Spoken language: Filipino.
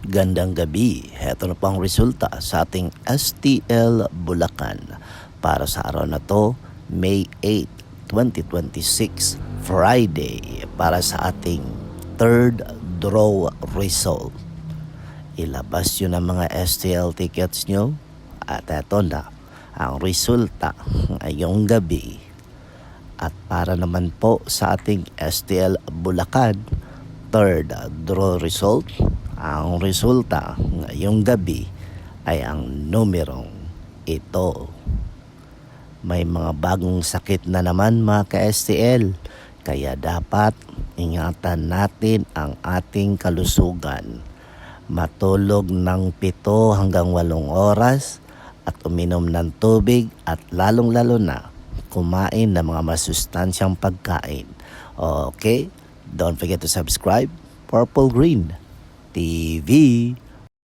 Gandang gabi. Heto na po ang resulta sa ating STL Bulacan para sa araw na to, May 8, 2026, Friday, para sa ating third draw result. Ilabas nyo ng mga STL tickets nyo at eto na ang resulta ngayong gabi. At para naman po sa ating STL Bulacan third draw result, ang resulta ngayong gabi ay ang numerong ito. May mga bagong sakit na naman mga ka-STL, kaya dapat ingatan natin ang ating kalusugan. Matulog ng 7 hanggang 8 oras at uminom ng tubig at lalong-lalo na kumain ng mga masustansyang pagkain. Okay? Don't forget to subscribe. Purple Green TV.